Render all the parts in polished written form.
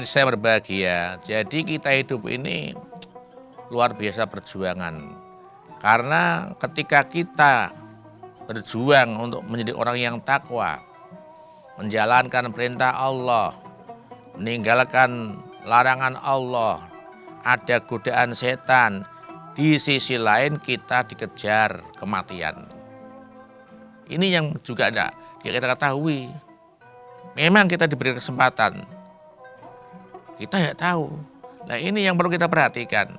pemirsa yang berbahagia, jadi kita hidup ini luar biasa perjuangan. Karena ketika kita berjuang untuk menjadi orang yang takwa, menjalankan perintah Allah, meninggalkan larangan Allah, ada godaan setan, di sisi lain kita dikejar kematian. Ini yang juga tidak kita ketahui. Memang kita diberi kesempatan, kita tidak tahu. Nah ini yang perlu kita perhatikan.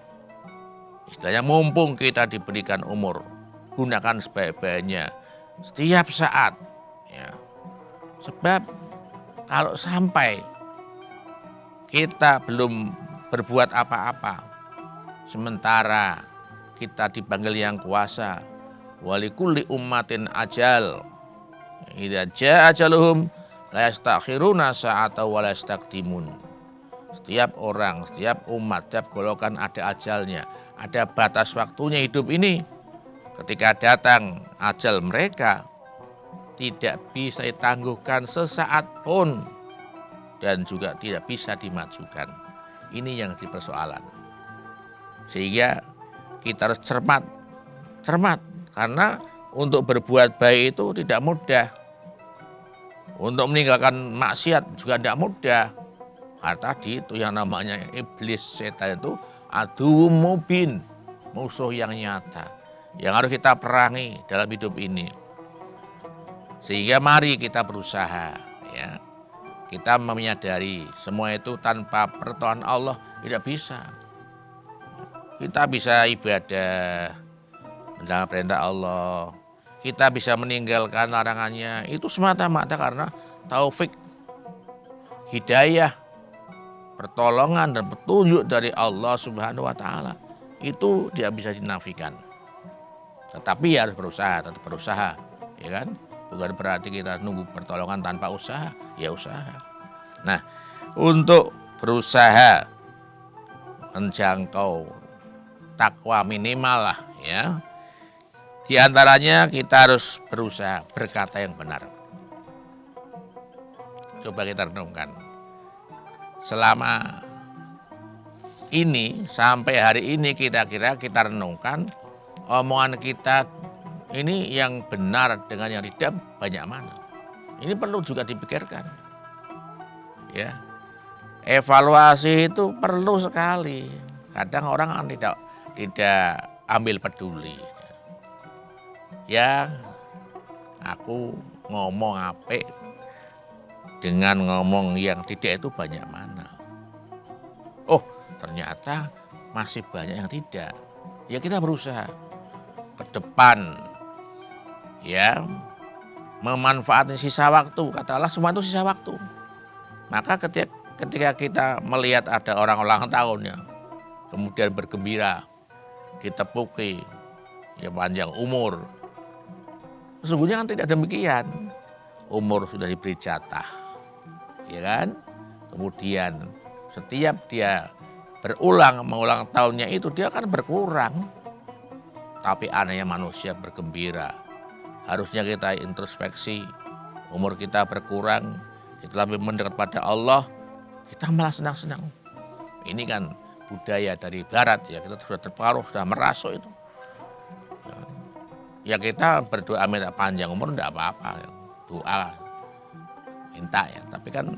Istilahnya mumpung kita diberikan umur, gunakan sebaik-baiknya setiap saat. Ya. Sebab kalau sampai kita belum berbuat apa-apa, sementara kita dipanggil yang kuasa, walikulli ummatin ajal, idza jaa ajaluhum la yastakhiruna sa'ata wa la yastaqdimun. Setiap orang, setiap umat, setiap golongan ada ajalnya, ada batas waktunya hidup ini. Ketika datang ajal mereka, tidak bisa ditangguhkan sesaat pun dan juga tidak bisa dimajukan. Ini yang jadi persoalan. Sehingga kita harus cermat karena untuk berbuat baik itu tidak mudah. Untuk meninggalkan maksiat juga tidak mudah. Karena tadi itu yang namanya iblis, setan itu adu mubin, musuh yang nyata, yang harus kita perangi dalam hidup ini. Sehingga mari kita berusaha, ya. Kita menyadari semua itu tanpa pertolongan Allah tidak bisa. Kita bisa ibadah, menjalankan perintah Allah, kita bisa meninggalkan larangannya, itu semata-mata karena taufik, hidayah, pertolongan dan petunjuk dari Allah Subhanahu wa taala. Itu tidak bisa dinafikan. Tetapi ya harus berusaha, tetap berusaha, ya kan? Bukan berarti kita nunggu pertolongan tanpa usaha, ya usaha. Nah, untuk berusaha menjangkau takwa minimal lah, ya. Di antaranya kita harus berusaha berkata yang benar. Coba kita renungkan. Selama ini, sampai hari ini kira-kira kita renungkan omongan kita ini yang benar dengan yang tidak banyak mana. Ini perlu juga dipikirkan. Ya. Evaluasi itu perlu sekali. Kadang orang tidak ambil peduli. Ya, aku ngomong apik dengan ngomong yang tidak itu banyak mana. Oh, ternyata masih banyak yang tidak. Ya kita berusaha ke depan, ya, memanfaatkan sisa waktu. Katakanlah semua itu sisa waktu. Maka ketika kita melihat ada orang ulang tahunnya, kemudian bergembira, ditepuki, ya panjang umur. Sesungguhnya kan tidak demikian. Umur sudah diberi jatah, ya kan? Kemudian setiap dia mengulang tahunnya itu dia akan berkurang. Tapi anehnya manusia bergembira. Harusnya kita introspeksi, umur kita berkurang, kita lebih mendekat pada Allah, kita malah senang-senang. Ini kan budaya dari barat, ya, kita sudah terpengaruh, sudah merasuk itu. Ya kita berdoa minta panjang umur tidak apa-apa, doa minta ya. Tapi kan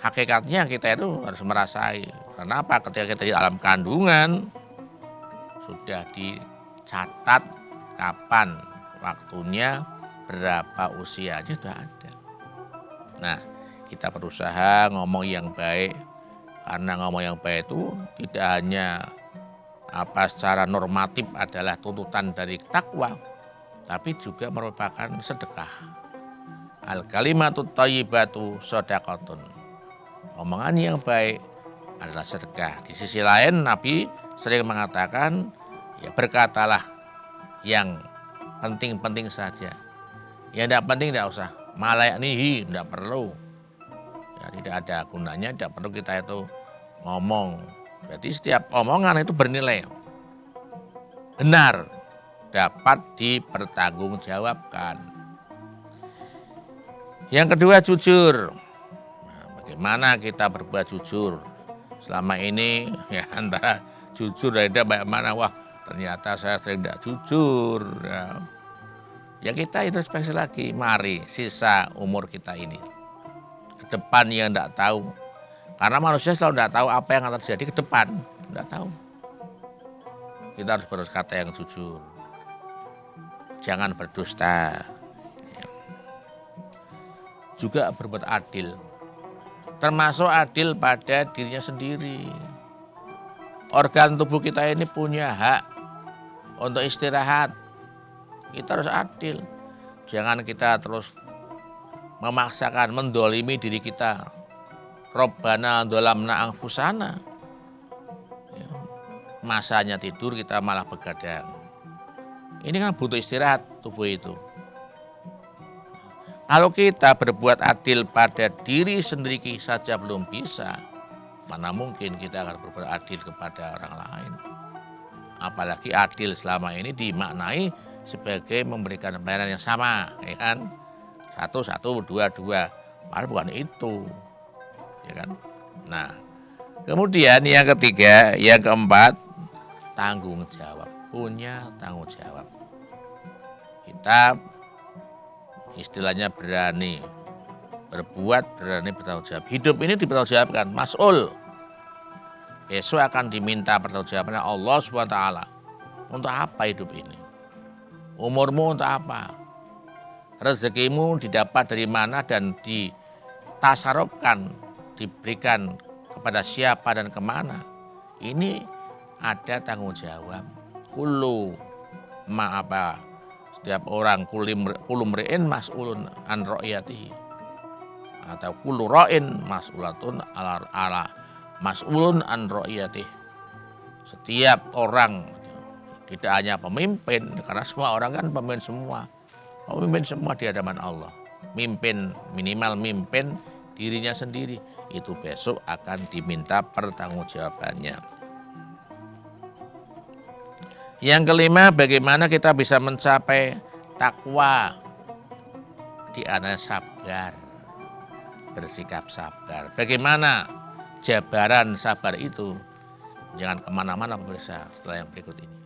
hakikatnya kita itu harus merasai. Kenapa? Ketika kita di alam kandungan sudah dicatat kapan waktunya, berapa usianya sudah ada. Nah, kita berusaha ngomong yang baik, karena ngomong yang baik itu tidak hanya secara normatif adalah tuntutan dari takwa, tapi juga merupakan sedekah. Al-kalimatut thayyibatu shadaqatun. Omongan yang baik adalah sedekah. Di sisi lain Nabi sering mengatakan, ya berkatalah yang penting-penting saja. Yang tidak penting tidak usah. Malayaknihi, tidak perlu. Ya, tidak ada gunanya, tidak perlu kita itu ngomong. Jadi setiap omongan itu bernilai, benar, dapat dipertanggungjawabkan. Yang kedua jujur. Nah, Bagaimana kita berbuat jujur. Selama ini ya antara jujur dan tidak bagaimana, wah ternyata saya sering tidak jujur. Ya kita introspeksi lagi, mari sisa umur kita ini. Ke depan yang tidak tahu. Karena manusia selalu tidak tahu apa yang akan terjadi ke depan. Tidak tahu. Kita harus berkata yang jujur. Jangan berdusta. Juga berbuat adil. Termasuk adil pada dirinya sendiri. Organ tubuh kita ini punya hak untuk istirahat. Kita harus adil. Jangan kita terus memaksakan, mendolimi diri kita. Robbana dolamna anfusana. Masanya tidur kita malah begadang. Ini kan butuh istirahat tubuh itu. Kalau kita berbuat adil pada diri sendiri saja belum bisa, mana mungkin kita akan berbuat adil kepada orang lain. Apalagi adil selama ini dimaknai sebagai memberikan pelayanan yang sama, ya kan? 1, 2, 2. Padahal bukan itu, ya kan? Nah, kemudian yang ketiga, yang keempat, tanggung jawab. Punya tanggung jawab. Kita istilahnya berani berbuat, berani bertanggung jawab. Hidup ini dipertanggungjawabkan, mas'ul. Besok akan diminta pertanggungjawabannya Allah SWT. Untuk apa hidup ini? Umurmu untuk apa? Rezekimu didapat dari mana dan ditasarufkan, diberikan kepada siapa dan kemana? Ini ada tanggung jawab. Setiap orang kulum re'in mas'ulun an ra'iyatihi, atau kullu ra'in mas'ulatun ala mas'ulun an ra'iyatihi. Setiap orang, tidak hanya pemimpin, karena semua orang kan pemimpin semua di hadapan Allah. Minimal mimpin dirinya sendiri, itu besok akan diminta pertanggungjawabannya. Yang kelima, bagaimana kita bisa mencapai takwa? Di antara sabar, bersikap sabar. Bagaimana jabaran sabar itu? Jangan kemana-mana pemirsa setelah yang berikut ini.